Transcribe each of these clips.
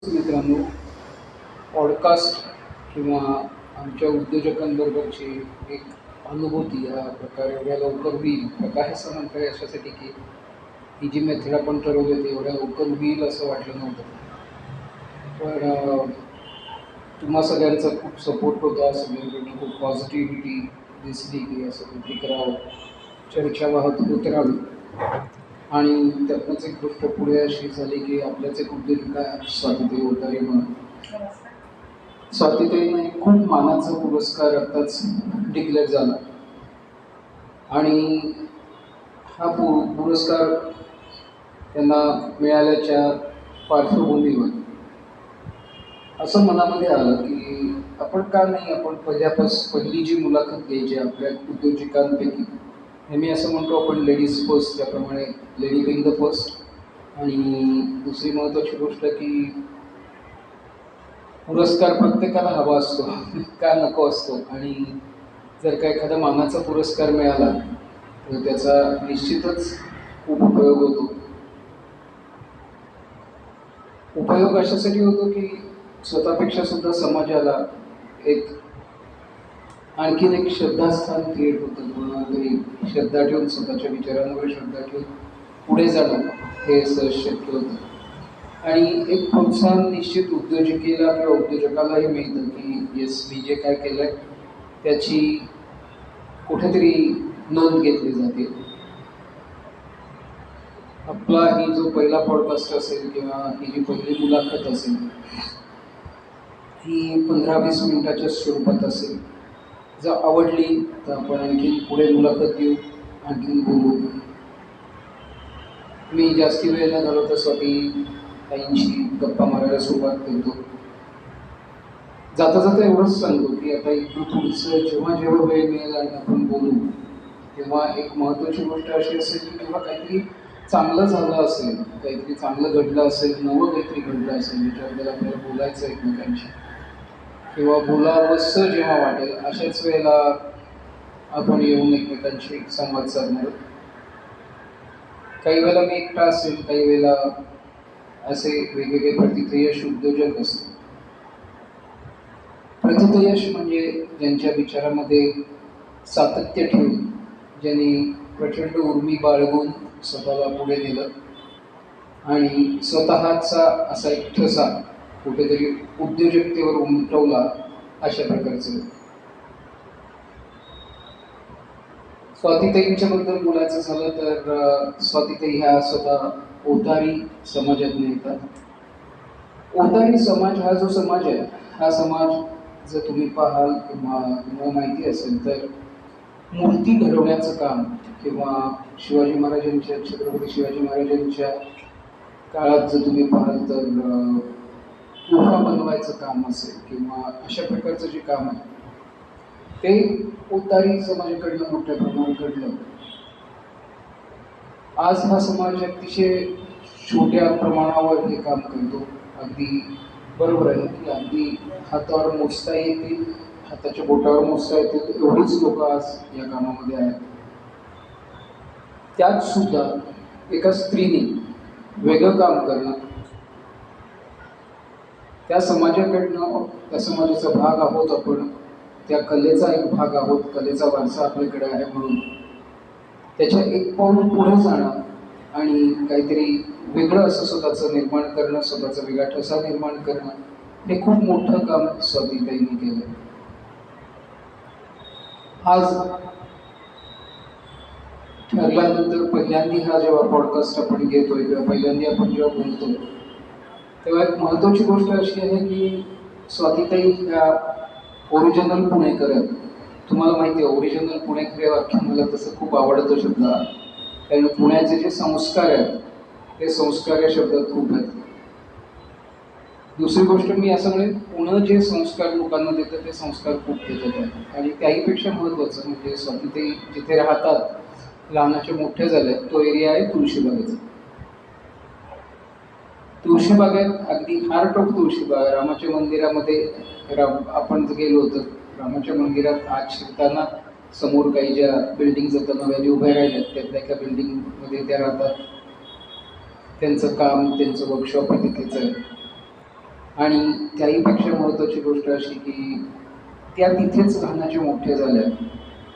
मित्रांनो, पॉडकास्ट किंवा आमच्या उद्योजकांबरोबरची एक अनुभूती या प्रकारे एवढ्या लवकर होईल का काय असं म्हणता येईल याच्यासाठी की ही जी मेथड आपण ठरवली होती एवढ्या लवकर होईल असं वाटलं नव्हतं. पण तुम्हा सगळ्यांचा खूप सपोर्ट होता, सगळ्यांकडनं खूप पॉझिटिव्हिटी दिसली की असं काहीतरी करावं, चर्चा वाहत होत राहावी. आणि त्यातूनच एक गोष्ट पुढे अशी झाली की आपल्याच एक उद्योजिका स्वातीताई उतारे म्हणून. स्वातीताईंना एक खूप मानाचा पुरस्कार आत्ताच डिक्लेअर झाला आणि हा पुरस्कार त्यांना मिळाल्याच्या पार्श्वभूमीवर असं मनामध्ये आलं की आपण का नाही, आपण पहिली जी मुलाखत घ्यायची आपल्या उद्योजकांपैकी, नेहमी असं म्हणतो आपण लेडीज फर्स्ट, त्याप्रमाणे लेडी बिंग द फर्स्ट. आणि दुसरी महत्त्वाची गोष्ट की पुरस्कार प्रत्येकाला हवा असतो का नको असतो, आणि जर का एखादा मानाचा पुरस्कार मिळाला तर त्याचा निश्चितच खूप उपयोग अशासाठी होतो की स्वतःपेक्षा सुद्धा समाजाला एक आणखीन एक श्रद्धास्थान क्रिएट होतं. कोणाला तरी श्रद्धा ठेवून, स्वतःच्या विचारांवर श्रद्धा ठेवून पुढे जाणं हे सहज शक्य होतं. आणि एक प्रोत्साहन निश्चित उद्योजकेला किंवा उद्योजकालाही मिळतं की येस, मी जे काय केलंय त्याची कुठेतरी नोंद घेतली जाते. आपला ही जो पहिला पॉडकास्ट असेल किंवा ही जी पहिली मुलाखत असेल ही 15-20 मिनिटाच्या स्वरूपात असेल. जर आवडली तर आपण आणखी पुढे मुलाखत देऊ, आणखी बोलू. मी जास्ती वेळ न घालवता स्वाती ताईंशी गप्पा मारायला सुरुवात करतो. जाता जाता एवढंच सांगतो की आता इथून पुढचं जेव्हा जेव्हा वेळ मिळेल आणि आपण बोलू तेव्हा एक महत्त्वाची गोष्ट अशी असेल की जेव्हा काहीतरी चांगलं झालं असेल, काहीतरी चांगलं घडलं असेल, नवं काहीतरी घडलं असेल ज्याच्याबद्दल आपल्याला बोलायचं एकमेकांशी किंवा बोलावंसं जेव्हा वाटेल अशाच वेळेला आपण येऊन एकमेकांशी संवाद साधणार. काही वेळेला मी एकटा असेल, काही वेळेला असे वेगवेगळे प्रतिथयश उद्योजक असतात. प्रतिथयश म्हणजे ज्यांच्या विचारामध्ये सातत्य ठेवून, ज्यांनी प्रचंड उर्मी बाळगून स्वतःला पुढे नेलं आणि स्वतःचा असा एक ठसा कुठेतरी उद्योजकतेवर उमटवला, अशा प्रकारचं. स्वातीताईंच्या बद्दल बोलायचं झालं तर स्वातीताई ह्या स्वतः ओतारी समाजातून येतात. ओतारी समाज हा जो समाज आहे, हा समाज जर तुम्ही पाहाल किंवा तुम्हाला माहिती असेल तर मूर्ती घडवण्याचं काम किंवा शिवाजी महाराजांच्या, छत्रपती शिवाजी महाराजांच्या काळात जर तुम्ही पाहाल तर गुहा बनवायचं काम असेल किंवा अशा प्रकारचं जे काम आहे ते ओतारी समाजाकडनं मोठ्या प्रमाणात घडलं. आज हा समाज अतिशय छोट्या प्रमाणावर हे काम करतो. अगदी बरोबर आहे की अगदी हातावर मोजता येतील, हाताच्या बोटावर मोजता येतील एवढीच लोक आज या कामामध्ये आहेत. त्यात सुद्धा एका स्त्रीने वेगळं काम करणं, त्या समाजाकडनं, त्या समाजाचा भाग आहोत आपण, त्या कलेचा एक भाग आहोत, कलेचा वारसा आपल्याकडे आहे म्हणून त्याच्या एक पाऊल पुढे जाणं आणि काहीतरी वेगळं असं स्वतःचं निर्माण करणं, स्वतःचा वेगळा ठसा निर्माण करणं, हे खूप मोठं काम स्वातीताईंनी केलं. आज ठरल्यानंतर पहिल्यांदा हा जेव्हा पॉडकास्ट आपण घेतोय किंवा पहिल्यांदा आपण जेव्हा बोलतो तेव्हा एक महत्त्वाची गोष्ट अशी आहे की स्वातीताई ह्या ओरिजिनल पुणेकर आहेत. तुम्हाला माहिती आहे ओरिजिनल पुणेकर हे वाक्य मला तसं खूप आवडतं शब्द, कारण पुण्याचे जे संस्कार आहेत ते संस्कार या शब्दात खूप आहेत. दुसरी गोष्ट मी असं म्हणेन, पुणं जे संस्कार लोकांना देतं ते संस्कार खूप देतात आहे. आणि त्याहीपेक्षा महत्त्वाचं म्हणजे स्वातीताई जिथे राहतात, लहानाचे मोठे झाले, तो एरिया आहे तुळशीबागेचा. तुळशीबागेत अगदी हार्ट ऑफ तुळशीबाग, रामाच्या मंदिरामध्ये आपण गेलो तर रामाच्या मंदिरात आज शिरताना समोर काही ज्या बिल्डिंग आता नव्याने उभ्या राहिल्यात त्यातल्या एका बिल्डिंगमध्ये त्या राहतात. त्यांचं काम, त्यांचं वर्कशॉप तिथेच आहे. आणि त्याहीपेक्षा महत्त्वाची गोष्ट अशी की त्या तिथेच लहानाचे मोठे झाल्या.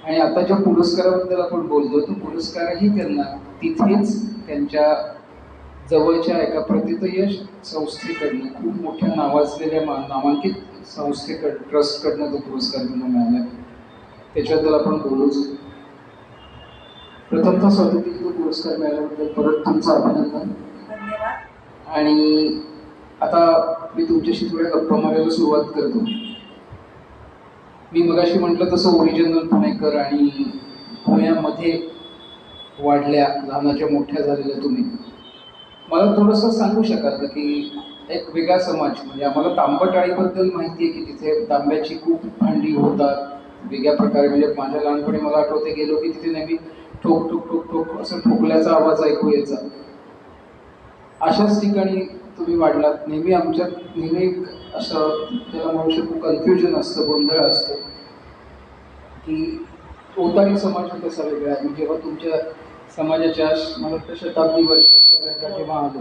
आणि आता ज्या पुरस्काराबद्दल आपण बोलतो तो पुरस्कारही त्यांना तिथेच त्यांच्या जवळच्या एका प्रतिथयश संस्थेकडनं, खूप मोठ्या नावाजलेल्या नामांकित संस्थेकडं, ट्रस्टकडनं तो पुरस्कार त्यांना मिळाला. त्याच्याबद्दल आपण बोलूच. प्रथमतः स्वाती तो पुरस्कार मिळाल्याबद्दल परत तुमचं अभिनंदन. धन्यवाद. आणि आता मी तुमच्याशी थोड्या गप्पा मारायला सुरुवात करतो. मी मगाशी म्हटलं तसं ओरिजिनल पुणेकर आणि पुण्यामध्ये वाढल्या, लहानाच्या मोठ्या झालेल्या तुम्ही. मला थोडंसं सांगू शकाल का की एक वेगळा समाज, म्हणजे आम्हाला तांबटाळीबद्दल माहिती आहे की तिथे तांब्याची खूप भांडी होतात वेगळ्या प्रकारे. म्हणजे माझ्या लहानपणी मला आठवते गेलो की तिथे नेहमी ठोक ठोक ठोक ठोक असं ठोकल्याचा आवाज ऐकू यायचा. अशाच ठिकाणी तुम्ही वाढलात. नेहमी आमच्यात नेहमी असं त्याला म्हणू शकू कन्फ्युजन असतं, गोंधळ असतं की ओतारी समाज हा कसा वेगळा आहे. मी जेव्हा तुमच्या समाजाच्या मला वाटतं शताब्दी वर्षाच्या रंगा जेव्हा आलो,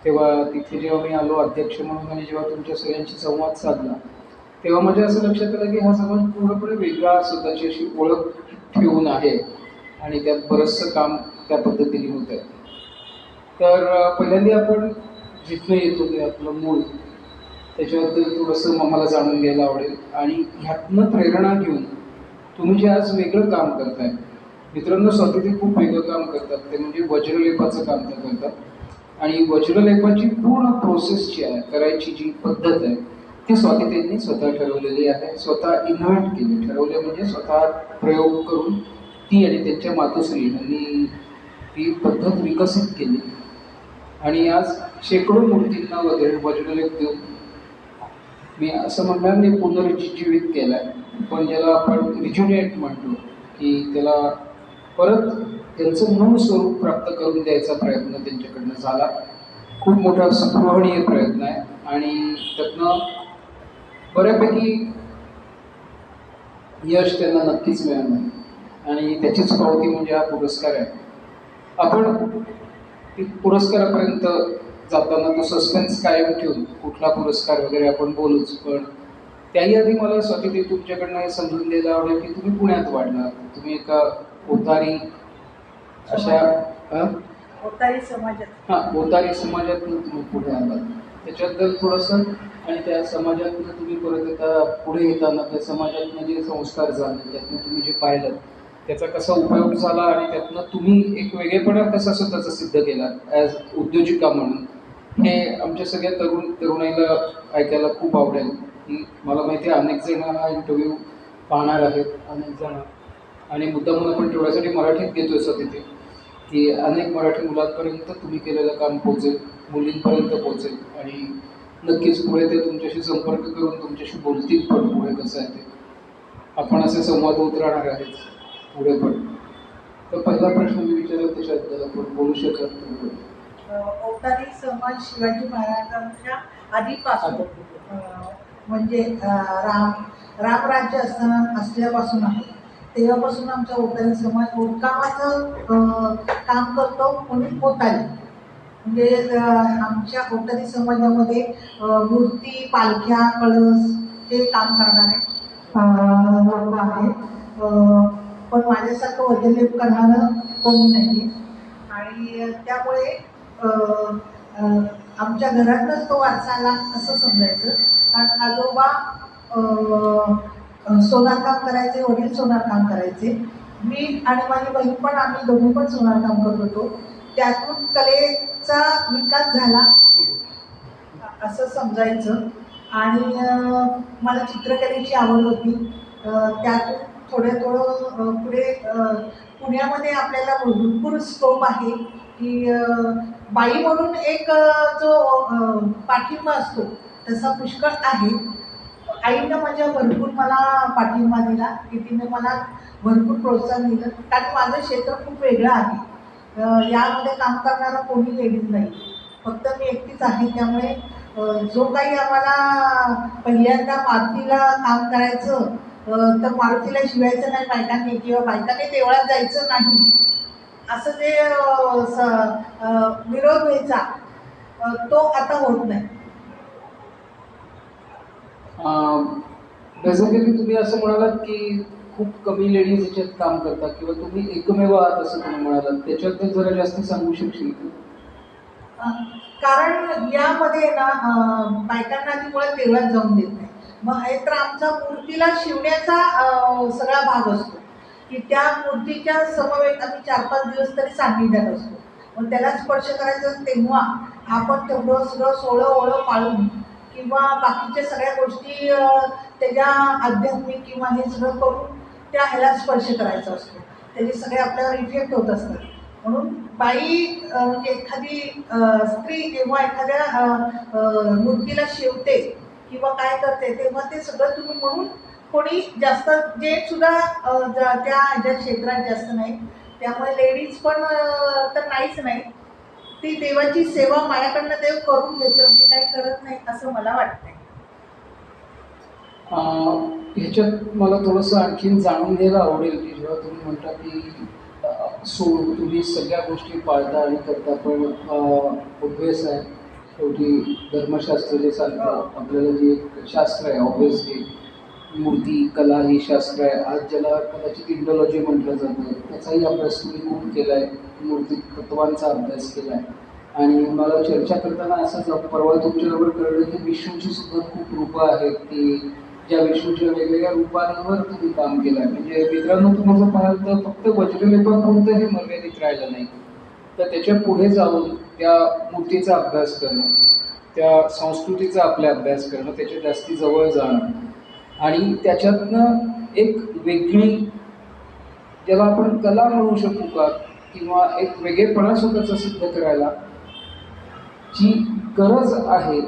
तेव्हा तिथे जेव्हा मी आलो अध्यक्ष म्हणून आणि जेव्हा तुमच्या सगळ्यांशी संवाद साधला, तेव्हा माझ्या असं लक्षात आलं की हा समाज पूर्णपणे वेगळा, स्वतःची अशी ओळख ठेवून आहे आणि त्यात बरंचसं काम त्या पद्धतीने होत आहे. तर पहिल्यांदा आपण जिथनं येतो ते आपलं मूळ, त्याच्याबद्दल थोडंसं मला जाणून घ्यायला आवडेल. आणि ह्यातनं प्रेरणा घेऊन तुम्ही जे आज वेगळं काम करताय, मित्रांनो स्वाती ते खूप वेगळं काम करतात. ते म्हणजे वज्रलेपाचं काम ते करतात. आणि वज्रलेपाची पूर्ण प्रोसेस जी आहे, करायची जी पद्धत आहे, ती स्वाती त्यांनी स्वतः ठरवलेली आहे, स्वतः इन्व्हेंट केली. ठरवले म्हणजे स्वतः प्रयोग करून ती आणि त्यांच्या मातोश्री यांनी ती पद्धत विकसित केली. आणि आज शेकडो मूर्तींना वज्रलेप देऊन, मी असं म्हणणार नाही पुनरुज्जीवित केलाय, पण ज्याला आपण रिज्युनेट म्हणतो की त्याला परत त्यांचं मूळ स्वरूप प्राप्त करून द्यायचा प्रयत्न त्यांच्याकडनं झाला. खूप मोठा स्पृहणीय प्रयत्न आहे आणि त्यातनं बऱ्यापैकी यश त्यांना नक्कीच मिळालं आणि त्याचीच पावती म्हणजे हा पुरस्कार आहे. आपण पुरस्कारापर्यंत जाताना तो सस्पेन्स कायम ठेवून कुठला पुरस्कार वगैरे आपण बोलूच, पण त्याही आधी मला स्वाती तुमच्याकडनं हे समजून द्यायला आवडेल की तुम्ही पुण्यात वाढला, तुम्ही एका ओतारी अशा ओतारी समाजात ओतारी समाजातून तुम्ही पुढे आलात, त्याच्याबद्दल थोडंसं. आणि त्या समाजातून तुम्ही परत येता पुढे येताना त्या समाजातून जे संस्कार झाले, त्यातनं तुम्ही जे पाहिलं त्याचा कसा उपयोग झाला आणि त्यातनं तुम्ही एक वेगळेपणा कसा स्वतःचा सिद्ध केला ॲज उद्योजिका म्हणून, हे आमच्या सगळ्या तरुणाईला ऐकायला खूप आवडेल. की मला माहिती आहे अनेक जण हा इंटरव्ह्यू पाहणार आहेत, अनेक जण, आणि मुद्दामून आपण तेवढ्यासाठी मराठीत घेतोय असं तिथे की अनेक मराठी मुलांपर्यंत तुम्ही केलेलं काम पोहोचेल, मुलींपर्यंत पोहोचेल आणि नक्कीच पुढे ते तुमच्याशी संपर्क करून तुमच्याशी बोलतील पण पुढे कसं आहे ते. आपण असे संवाद होत राहणार आहेत पुढे पण. तर पहिला प्रश्न मी विचारला त्याच्यात आपण बोलू शकत. ओतारी समाज शिवाजी महाराजांच्या आधीपासून म्हणजे रामराज्य असल्यापासून आहे, तेव्हापासून आमचा ओतारी समाज ओतकामाचं काम करतो म्हणून ओतारी. म्हणजे आमच्या ओतारी समाजामध्ये मूर्ती, पालख्या, कळस हे काम करणारे लोक आहेत. पण माझ्यासारखं वज्रलेप करणारं कोणी नाही. आणि त्यामुळे आमच्या घरातच तो वारसा आला असं समजायचं. कारण आजोबा सोनार काम करायचे, वडील सोनार काम करायचे, मी आणि माझी बहीण पण, आम्ही दोघी पण सोनार काम करत होतो. त्यातून कलेचा विकास झाला असं समजायचं. आणि मला चित्रकलेची आवड होती, त्यातून थोडं पुढे पुण्यामध्ये आपल्याला भरपूर स्कोप आहे की बाई म्हणून एक जो पाठिंबा असतो तसा पुष्कळ आहे. आईनं माझ्या भरपूर मला पाठिंबा दिला की तिने मला भरपूर प्रोत्साहन दिलं, कारण माझं क्षेत्र खूप वेगळं आहे. यामध्ये काम करणारा कोणी लेडीज नाही, फक्त मी एकटीच आहे. त्यामुळे जो काही आम्हाला पहिल्यांदा मारुतीला काम करायचं तर मारुतीला शिवायचं नाही बायकांनी, किंवा बायकांनी देवळात जायचं नाही असं जे विरोध व्हायचा तो आता होत नाही. बेसिकली तुम्ही असं म्हणालात की खूप कमी लेडीज याच्यात काम करतात किंवा तुम्ही एकमेव आहात असं तुम्ही म्हणालात, त्याच्याबद्दल जरा जास्त सांगू शकशील का? अ, कारण यामध्ये ना बायकांना आधी मुळात देवळात जाऊन देत नाही. मग हे तर आमचा मूर्तीला शिवण्याचा सगळा भाग असतो, की त्या मूर्तीच्या समवेत आम्ही 4-5 दिवस तरी सान्निध्यात असतो. मग त्याला स्पर्श करायचं तेव्हा आपण तेवढं सगळं सोहळं ओळं पाळून किंवा बाकीच्या सगळ्या गोष्टी त्याच्या आध्यात्मिक किंवा हे सगळं करून त्या ह्याला स्पर्श करायचा असतो. त्याचे सगळे आपल्यावर इफेक्ट होत असतात. म्हणून बाई म्हणजे एखादी स्त्री जेव्हा एखाद्या मूर्तीला शिवते किंवा काय करते तेव्हा ते सगळं तुम्ही म्हणून कोणी जास्त जेंट्स सुद्धा त्या ह्याच्या क्षेत्रात जास्त नाही. त्यामुळे लेडीज पण तर नाहीच नाही. ती देवाची सेवा माझ्याकडनं देव करून घेतो, मी काही करत नाही असं मला वाटतंय. ह्याच्यात मला थोडंसं आणखीन जाणून घ्यायला आवडेल की जेव्हा तुम्ही म्हणता की तुम्ही सगळ्या गोष्टी पाळता आणि करता, पण ऑब्वियस आहे शेवटी धर्मशास्त्र जे सांगतं आपल्याला, जे एक शास्त्र आहे ऑब्वियसली मूर्ती कला ही शास्त्र आहे. आज ज्याला कदाचित इंडोलॉजी म्हटलं जातं त्याचाही अभ्यास तुम्ही खूप केला आहे, मूर्ती तत्वांचा अभ्यास केला आहे. आणि मला चर्चा करताना असं परवा तुमच्याबरोबर कळलं की विष्णूची सुद्धा खूप रूपं आहेत की ज्या विष्णूच्या वेगवेगळ्या रूपांवर तुम्ही काम केलं आहे. म्हणजे मित्रांनो, तुम्ही जर पाहाल तर फक्त वज्रलेपापुरतं हे मर्यादित राहिलं नाही, तर त्याच्या पुढे जाऊन त्या मूर्तीचा अभ्यास करणं, त्या संस्कृतीचा आपला अभ्यास करणं, त्याच्या जास्ती जवळ जाणं आणि त्याच्यातनं एक वेगळी, ज्याला आपण कला म्हणू शकू का, किंवा एक वेगळेपणा स्वतःचा सिद्ध करायला जी गरज आहे,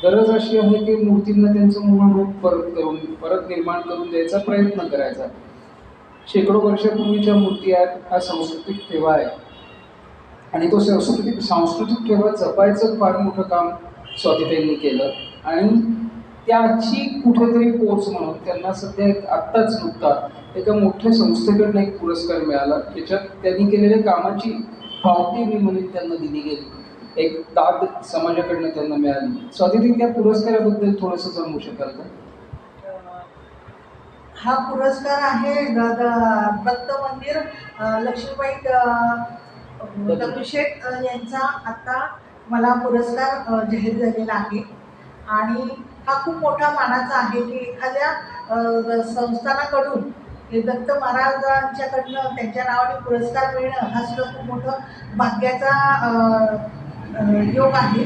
गरज अशी आहे की मूर्तींना त्यांचं मूळ रूप परत निर्माण करून द्यायचा प्रयत्न करायचा. शेकडो वर्षापूर्वीच्या मूर्ती आहेत, हा सांस्कृतिक ठेवा आहे आणि तो सांस्कृतिक ठेवा जपायचं फार मोठं काम स्वातीताईंनी केलं. आणि त्याची कुठेतरी पोच म्हणून त्यांना सध्या आत्ताच नुकता एका मोठ्या संस्थेकडनं एक पुरस्कार मिळाला, त्याच्यात त्यांनी केलेल्या कामाची पावती मी म्हणून त्यांना दिली गेली, एक दाद समाजाकडनं त्यांना मिळाली. स्वातीताई, त्या पुरस्काराबद्दल थोडंसं सांगू शकाल का? हा पुरस्कार आहे दत्त मंदिर लक्ष्मीबाई दगडूशेठ यांचा आता मला पुरस्कार जाहीर झालेला आहे. आणि हा खूप मोठा मानाचा आहे की एखाद्या संस्थानाकडून हे दत्त महाराजांच्याकडनं त्यांच्या नावाने पुरस्कार मिळणं हा सुद्धा खूप मोठं भाग्याचा योग आहे.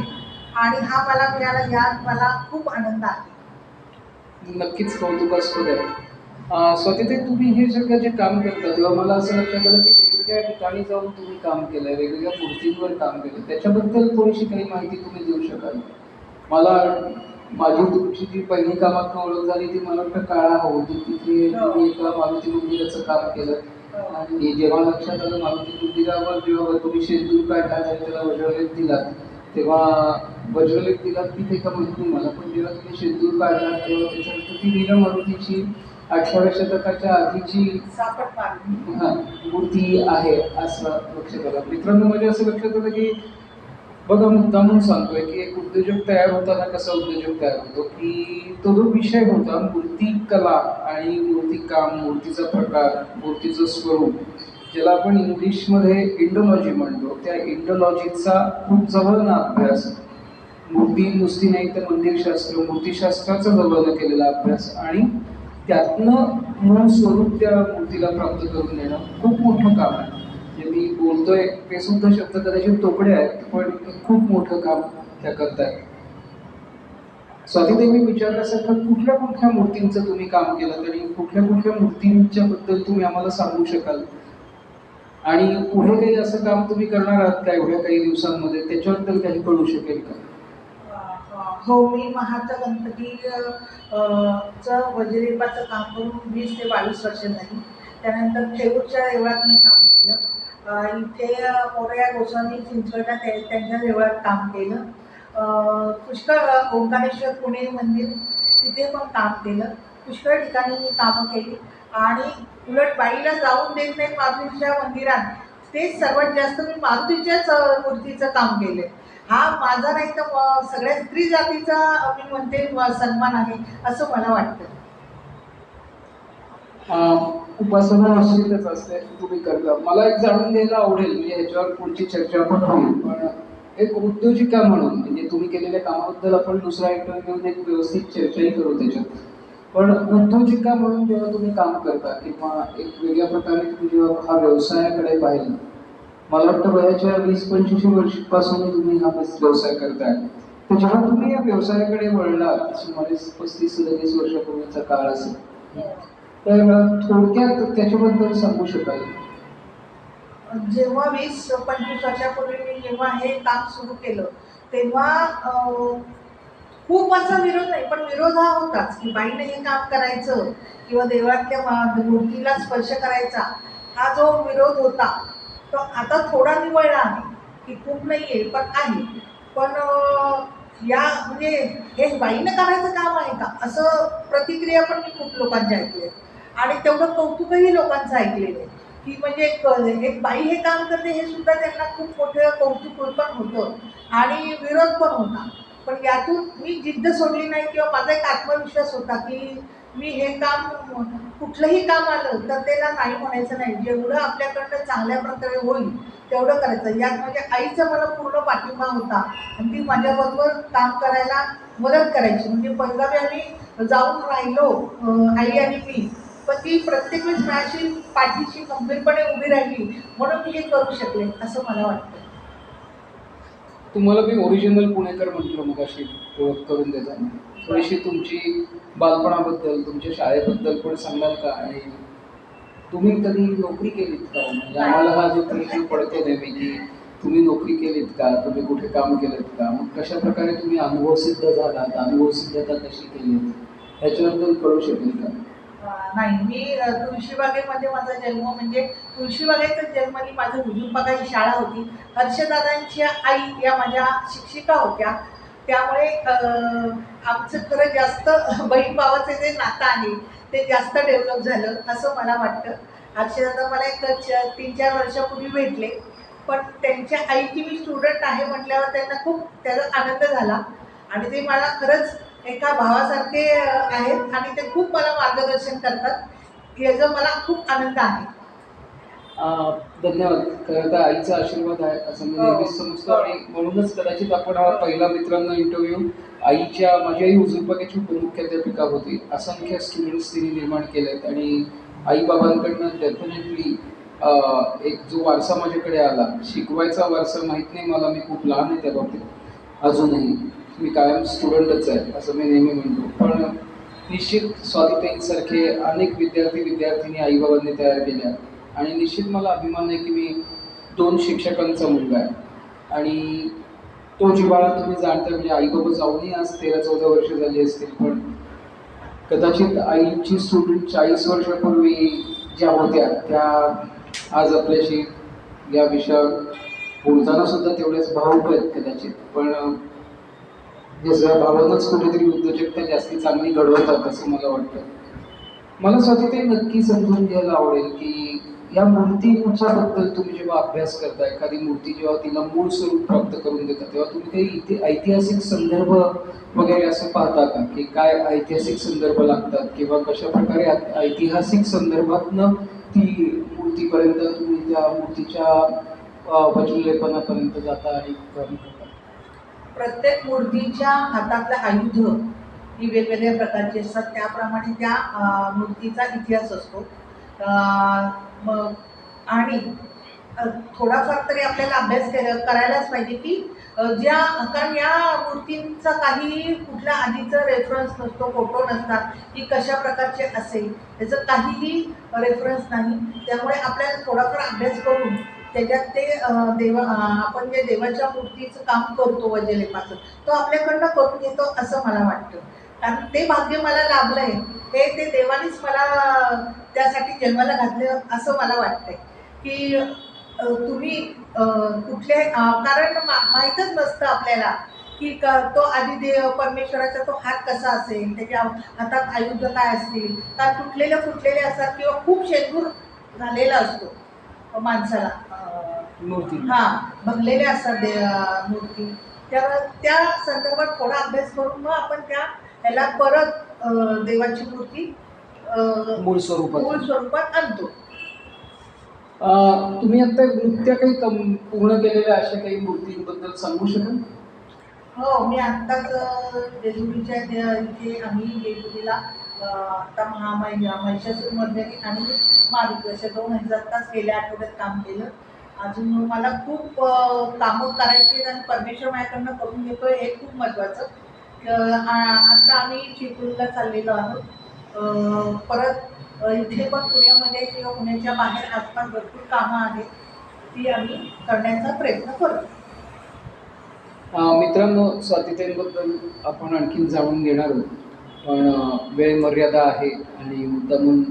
आणि हा मला मिळाला, यात मला खूप आनंद आहे. नक्कीच कौतुकास्पद आहे. स्वातीताई, तुम्ही हे सगळं जे काम करता तेव्हा मला असं लक्षात आलं की वेगवेगळ्या ठिकाणी जाऊन तुम्ही काम केलं आहे, वेगवेगळ्या मूर्तींवर काम केलं, त्याच्याबद्दल थोडीशी काही माहिती तुम्ही देऊ शकाल? मला माझी तुमची जी पहिली कामात ओळख झाली ती मला वाटतं काळा होती, तिथे तुम्ही एका मारुती मंदिराचं काम केलं आणि जेव्हा लक्षात आलं मारुती मंदिरावर जेव्हा तुम्ही शेंदूर काढला आणि त्याला वज्रलेप दिला, तेव्हा वज्रलेप दिला तिथे का माहिती नाही मला, पण जेव्हा तुम्ही शेंदूर काढला तेव्हा त्याच्यानंतर ती वीणा मारुतीची 18व्या शतकाच्या आधीची मूर्ती आहे असं लक्षात आलं. मित्रांनो, माझ्या असं लक्षात आलं की बघा, मुद्दा म्हणून सांगतोय की एक उद्योजक तयार होताना कसा उद्योजक तयार होतो, की तो जो विषय होता मूर्ती कला आणि मूर्तिकाम, मूर्तीचा प्रकार, मूर्तीचं स्वरूप, ज्याला आपण इंग्लिशमध्ये इंडोलॉजी म्हणतो, त्या इंडोलॉजीचा खूप जवळनं अभ्यास, मूर्ती नुसती नाही तर मंदिरशास्त्र, मूर्तिशास्त्राचा जवळनं केलेला अभ्यास आणि त्यातनं मूळ स्वरूप त्या मूर्तीला प्राप्त करून देणं खूप मोठं काम आहे. जे मी बोलतोय ते सुद्धा शब्द कदाचित तोकडे आहेत, पण खूप मोठं काम त्या करतायत. स्वातीताई, मी विचारल्यासारखं कुठल्या कुठल्या मूर्तींचं तुम्ही काम केलं आणि कुठल्या कुठल्या मूर्तींच्या बद्दल तुम्ही आम्हाला सांगू शकाल? आणि पुढे काही असं काम तुम्ही करणार आहात का एवढ्या काही दिवसांमध्ये, त्याच्याबद्दल काही कळू शकेल का? हो, मी महाडचा गणपती वज्रलेपाचं काम करून 20 ते 22 वर्ष झाली. त्यानंतर थेऊरच्या देवळात मी काम केलं. इथे मोरया गोस्वामी चिंचवडला त्यांच्या देवळात काम केलं. पुष्कळ ओंकारेश्वर पुणे मंदिर तिथे पण काम केलं. पुष्कळ ठिकाणी मी कामं केली आणि उलट बाईला जाऊन देत नाही मारुतीच्या मंदिरात, तेच सर्वात जास्त मी मारुतीच्याच मूर्तीचं काम केलं. हा माझा नाही तर सगळ्या स्त्री जातीचा मी म्हणते सन्मान आहे असं मला वाटतं. उपासना निश्चितच असते, तुम्ही करता. मला एक जाणून घ्यायला आवडेल, म्हणजे ह्याच्यावर पुढची चर्चा पण होईल, पण एक उद्योजिका म्हणून म्हणजे तुम्ही केलेल्या कामाबद्दल आपण दुसरा इंटरव्ह्यू एक व्यवस्थित चर्चाही करू त्याच्यात. पण उद्योजिका म्हणून जेव्हा तुम्ही काम करता किंवा एक वेगळ्या प्रकारे तुम्ही जेव्हा हा व्यवसायाकडे पाहिलं, मला वाटतं वयाच्या 20-25 वर्षापासून तुम्ही हा व्यवसाय करताय. तर जेव्हा तुम्ही या व्यवसायाकडे वळलात, सुमारे 35-37 वर्षापूर्वीचा काळ असेल, तर थोडक्यात त्याच्याबद्दल सांगू शकाल? जेव्हा 20-25 वर्षापूर्वी मी जेव्हा हे काम सुरू केलं तेव्हा खूप असा विरोध नाही, पण विरोध हा होताच की बाईने हे काम करायचं किंवा देवातल्या मूर्तीला स्पर्श करायचा, हा जो विरोध होता तो आता थोडा निवळला आहे, की खूप नाही आहे पण आहे. पण या म्हणजे हे बाईनं करायचं काम आहे का, असं प्रतिक्रिया पण मी खूप लोकांच्या ऐकल्या आणि तेवढं कौतुकही लोकांचं ऐकलेलं आहे की म्हणजे एक बाई हे काम करते हे सुद्धा त्यांना खूप मोठं कौतुक पण होतं आणि विरोध पण होता. पण यातून मी जिद्द सोडली नाही किंवा माझा एक आत्मविश्वास होता की मी हे काम कुठलंही काम आलं तर त्याला नाही म्हणायचं नाही, जेवढं आपल्याकडनं चांगल्या प्रकारे होईल तेवढं करायचं. यात माझ्या आईचा मला पूर्ण पाठिंबा होता आणि ती माझ्याबरोबर काम करायला मदत करायची. म्हणजे पंजाबी आम्ही जाऊन राहिलो, आई आणि मी, पण ती प्रत्येक वेळेस माझ्याशी पाठीशी खंबीरपणे उभी राहिली म्हणून मी हे करू शकले असं मला वाटतं. तुम्हाला मी ओरिजिनल पुणेकर म्हटलं मग अशी ओळख करून देताना. थोडीशी तुमची बालपणाबद्दल, तुमच्या शाळेबद्दल पण सांगाल का? आणि तुम्ही कधी नोकरी केलीत का? म्हणजे आम्हाला हा जो प्रश्न पडतो नेहमी की तुम्ही नोकरी केलीत का? तुम्ही कुठे काम केलं का? मग कशा प्रकारे तुम्ही अनुभवसिद्ध झालात? अनुभवसिद्धता कशी केलीत? ह्याच्याबद्दल कळू शकेल का? नाही, मी तुळशीबागेमध्ये माझा जन्म म्हणजे तुळशीबागेचा जन्मली माझं हुजूरबागा ही शाळा होती. हर्षदादांच्या आई या माझ्या शिक्षिका होत्या. त्यामुळे आमचं खरं जास्त बहीण भावाचं जे नातं आहे ते जास्त डेव्हलप झालं असं मला वाटतं. हर्षदादा मला एक 3-4 वर्षापूर्वी भेटले, पण त्यांच्या आईची मी स्टुडंट आहे म्हटल्यावर त्यांना खूप त्याचा आनंद झाला आणि ते मला खरंच एका भावासारखे आहेत आणि ते खूप मला मार्गदर्शन करतात, याचा मला खूप आनंद आहे. धन्यवाद. खरं तर आईचा आशीर्वाद आहे असं मी नेहमीच समजतो आणि म्हणूनच कदाचित आपण हा पहिला मित्रांना इंटरव्ह्यू माझी आई हुजूरबागेची उपमुख्याध्यापिका होती. असंख्य स्टुडंट्स तिने निर्माण केलेत आणि आई-बाबांकडनं डेफिनेटली एक जो वारसा माझ्याकडे आला, शिकवायचा वारसा माहीत नाही मला, मी खूप लहान आहे त्या बाबतीत अजूनही. मी कायम स्टुडंटच आहे असं मी नेहमी म्हणतो. पण निश्चित स्वातीताईंसारखे अनेक विद्यार्थिनी आई-बाबांनी तयार केल्या आणि निश्चित मला अभिमान आहे की मी 2 शिक्षकांचा मुलगा आहे आणि तो जिव्हाळा तुम्ही जाणता. म्हणजे आई बाबा जाऊनही आज 13-14 वर्ष झाली असतील, पण कदाचित आईची स्टुडंट 40 वर्षापूर्वी ज्या होत्या त्या आज आपल्याशी या विषयावर बोलताना सुद्धा तेवढेच भावुक आहेत कदाचित. पण जसं भावानंच कुठेतरी उद्योजकता जास्ती चांगली घडवतात असं मला वाटतं. मला स्वतः ते नक्की समजून घ्यायला आवडेल की या मूर्तीच्याबद्दल तुम्ही जेव्हा अभ्यास करता, एखादी मूर्ती जेव्हा तिला मूळ स्वरूप प्राप्त करून देता, तेव्हा तुम्ही काही इथे ऐतिहासिक संदर्भ वगैरे असं पाहता का? की काय ऐतिहासिक संदर्भ लागतात किंवा कशा प्रकारे ऐतिहासिक संदर्भातनं ती मूर्तीपर्यंत तुम्ही त्या मूर्तीच्या वज्रलेपनापर्यंत जाता आणि काम करता? प्रत्येक मूर्तीच्या हातातलं आयुध ही वेगवेगळ्या प्रकारची असतात, त्याप्रमाणे त्या मूर्तीचा इतिहास असतो. मग आणि थोडाफार तरी आपल्याला अभ्यास करायलाच पाहिजे की ज्या कारण या मूर्तींचा काही कुठल्या आधीचं रेफरन्स नसतो, फोटो नसतात की कशा प्रकारचे असेल, त्याचं काहीही रेफरन्स नाही. त्यामुळे आपल्याला थोडाफार अभ्यास करून त्याच्यात ते आपण जे देवाच्या मूर्तीचं काम करतो वज्रलेपाचं, तो आपल्याकडनं करून घेतो असं मला वाटतं. कारण ते भाग्य मला लाभलंय, ते देवानेच मला त्यासाठी जन्माला घातलं असं मला वाटतंय. की तुम्ही कुठले कारण माहीतच नसतं आपल्याला की तो आधी परमेश्वराचा तो हात कसा असेल, त्याच्या हातात आयुध काय असतील, का फुटलेले असतात किंवा खूप शेंदूर झालेला असतो माणसाला, मूर्ती. भरलेले असतात मूर्ती. त्या संदर्भात थोडा अभ्यास करून मग आपण ह्याला परत देवाची मूर्ती मूळ स्वरूपात. मूळ स्वरूपात आणतो. तुम्ही आता नृत्य काही पूर्ण केलेल्या अशा काही मूर्तींबद्दल सांगू शकाल? हो, मी आत्ताच जेजुरीच्या इथे आम्ही जेजुरीला आता महिषासूरमर्दिनी आणि मारुती अशा 2 तास गेल्या आठवड्यात काम केलं. अजून मला खूप कामं करायची आहेत आणि परमेश्वर माझ्याकडनं करून घेतोय हे खूप महत्त्वाचं. आता आम्ही चिपळूणला चाललेलो आहोत. परत इथे पण पुण्यामध्ये किंवा पुण्याच्या बाहेर आसपास भरपूर कामं आहेत, ती आम्ही करण्याचा प्रयत्न करतो. मित्रांनो, स्वातीताईंबद्दल आपण आणखीन जाणून घेणार आहोत, पण वेळ मर्यादा आहे आणि मुद्दामून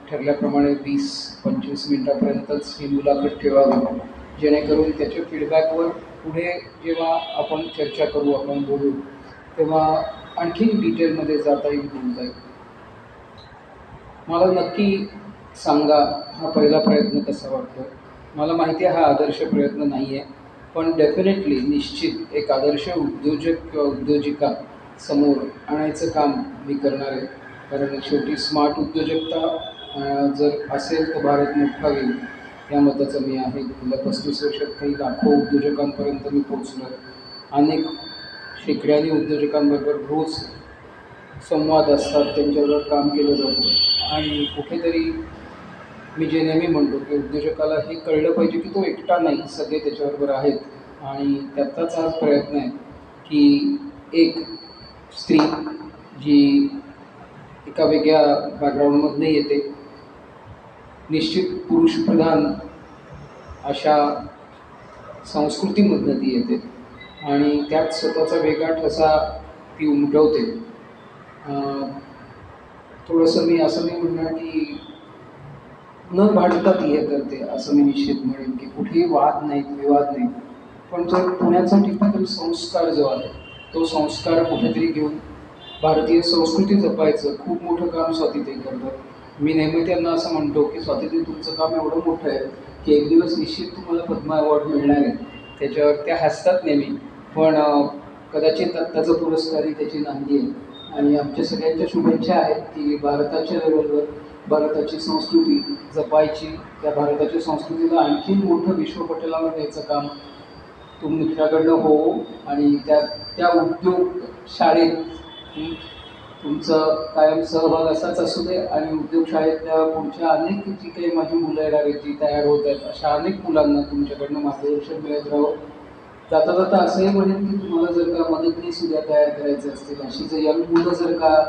ठरल्याप्रमाणे 20-25 मिनिटापर्यंतच ही मुलाखत ठेवावी, जेणेकरून त्याच्या फीडबॅकवर पुढे जेव्हा आपण चर्चा करू, आपण बोलू, तेव्हा आणखीन डिटेलमध्ये जाता येईल, बोलता येईल. मला नक्की सांगा, हा पहिला प्रयत्न कसा वाटतो? मला माहिती आहे हा आदर्श प्रयत्न नाही आहे, पण डेफिनेटली निश्चित एक आदर्श उद्योजक किंवा उद्योजिका समोर आणायचं काम मी करणार आहे. कारण शेवटी स्मार्ट उद्योजकता जर असेल तर भारत मोठा होईल या मताचं मी आहे. गेल्या 35 वर्षात काही लाखो उद्योजकांपर्यंत मी पोचलो आहे. अनेक शेकड्याने उद्योजकांबरोबर रोज संवाद असतात, त्यांच्याबरोबर काम केलं जातं आणि कुठेतरी मी जे नेहमी म्हणतो की उद्योजकाला हे कळलं पाहिजे की तो एकटा नाही, सगळे त्याच्याबरोबर आहेत. आणि त्याचाच आज प्रयत्न आहे की एक स्त्री जी एका वेगळ्या बॅकग्राऊंडमधनं येते, निश्चित पुरुषप्रधान अशा संस्कृतीमधनं ती येते आणि त्यात स्वतःचा वेगळा ठसा ती उमटवते. थोडंसं मी असं नाही म्हणणार की न भांडता ती हे करते, असं मी निश्चित म्हणेन की कुठेही वाद नाहीत, विवाद नाहीत. पण जो पुण्याचा टिपिकल संस्कार जो आहे, तो संस्कार कुठेतरी घेऊन भारतीय संस्कृती जपायचं खूप मोठं काम स्वातीताई करतात. मी नेहमी त्यांना असं म्हणतो की स्वातीताई, तुमचं काम एवढं मोठं आहे की एक दिवस निश्चित तुम्हाला पद्मा अवॉर्ड मिळणार आहे. त्याच्यावर त्या हसतात नेहमी, पण कदाचित आत्ताचा पुरस्कारही त्याची नांदी आहे. आणि आमच्या सगळ्यांच्या शुभेच्छा आहेत की भारताच्या लेवलवर भारताची संस्कृती जपायची, त्या भारताच्या संस्कृतीला आणखीन मोठं विश्वपटलावर न्यायचं काम तुमच्याकडनं हो. आणि त्या उद्योग शाळेत तुमचं कायम सहभाग असाच असू दे आणि उद्योग शाळेतल्या पुढच्या अनेक जी काही माझी मुलं येणार आहेत, जी तयार होत आहेत, अशा अनेक मुलांना तुमच्याकडनं मार्गदर्शन मिळत राहावं. जाता जाता असंही म्हणेन की तुम्हाला जर का मदतनीस उद्या तयार करायचे असतील, अशी जर यंग मुलं जर का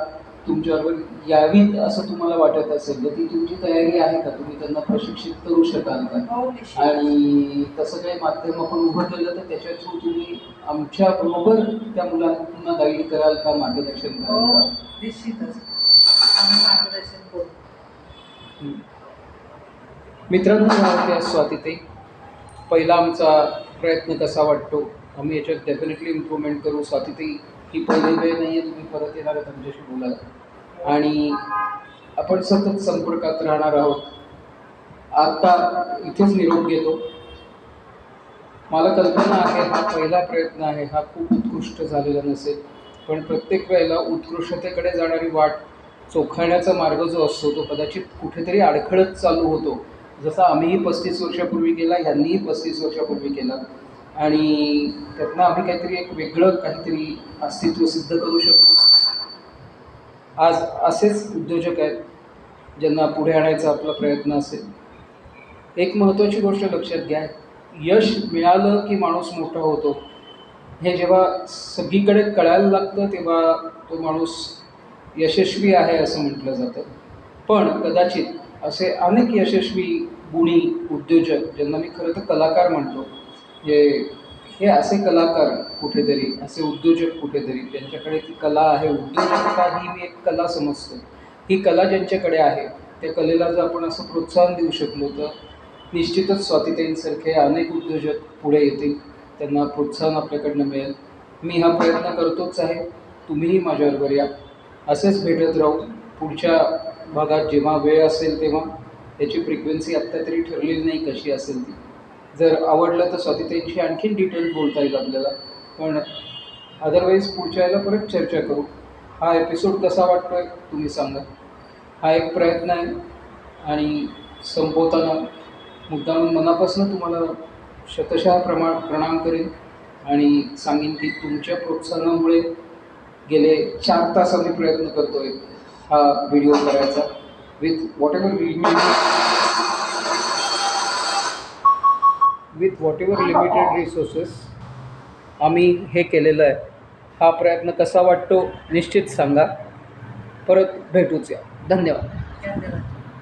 तुमच्याबरोबर यावीत असं तुम्हाला वाटत असेल तर ती तुमची तयारी आहे का? तुम्ही त्यांना प्रशिक्षित करू शकाल का? आणि तसं काही माध्यम आपण उभं केलं तर त्याच्या थ्रू तुम्ही आमच्या बरोबर त्या मुलांना गाईड कराल का, मार्गदर्शन कराल का? निश्चितच आम्ही मार्गदर्शन करू. मित्रांनो, त्या स्वातीताई, पहिला आमचा प्रयत्न कसा वाटतो, आम्ही याच्यात डेफिनेटली इम्प्रूव्हमेंट करू. स्वातीताई, ही पहिली वेळ नाही आहे, तुम्ही परत येणार आहात आमच्याशी बोलायला आणि आपण सतत संपर्कात राहणार आहोत. आता इथेच निरोप घेतो. मला कल्पना आहे हा पहिला प्रयत्न आहे, हा खूप उत्कृष्ट झालेला नसेल, पण प्रत्येक वेळेला उत्कृष्टतेकडे जाणारी वाट चोखाळण्याचा मार्ग जो असतो तो कदाचित कुठेतरी अडखळत चालू होतो. जसा आम्हीही 35 वर्षापूर्वी केला, ह्यांनीही 35 वर्षापूर्वी केला आणि त्यातनं आम्ही काहीतरी एक वेगळं काहीतरी अस्तित्व सिद्ध करू शकतो. आज असेच उद्योजक आहेत ज्यांना पुढे आणायचा आपला प्रयत्न असेल. एक महत्त्वाची गोष्ट लक्षात घ्या, यश मिळालं की माणूस मोठा होतो हे जेव्हा सगळीकडे कळायला लागतं तेव्हा तो माणूस यशस्वी आहे असं म्हटलं जातं. पण कदाचित असे अनेक यशस्वी गुणी उद्योजक, ज्यांना मी खरं तर कलाकार म्हणतो, हे असे कलाकार कुठेतरी, असे उद्योजक कुठेतरी ज्यांच्याकडे ती कला आहे. उद्योजकता ही मी एक कला समजतो. ही कला ज्यांच्याकडे आहे त्या कलेला जर आपण असं प्रोत्साहन देऊ शकलो तर निश्चितच स्वातीताईंसारखे अनेक उद्योजक पुढे येतील, त्यांना प्रोत्साहन आपल्याकडनं मिळेल. मी हा प्रयत्न करतोच आहे, तुम्हीही माझ्याबरोबर या. असेच भेटत राहू. पुढच्या भागात जेव्हा वेळ असेल तेव्हा. त्याची फ्रिक्वेन्सी आत्ता तरी ठरलेली नाही कशी असेल ती. जर आवडलं तर स्वातीताईंशी आणखीन डिटेल बोलता येईल आपल्याला, पण अदरवाईज पुढच्या वेळेला परत चर्चा करू. हा एपिसोड कसा वाटतोय तुम्ही सांगा. हा एक प्रयत्न आहे आणि संपवताना मुद्दामून मनापासून तुम्हाला शतशः प्रणाम करेन आणि सांगेन की तुमच्या प्रोत्साहनामुळे गेले 4 तास आम्ही प्रयत्न करतोय हा व्हिडिओ करायचा with what ever limited resources आम्ही हे केलेलं आहे. हा प्रयत्न कसा वाटतो निश्चित सांगा. परत भेटूच या. धन्यवाद. धन्यवाद.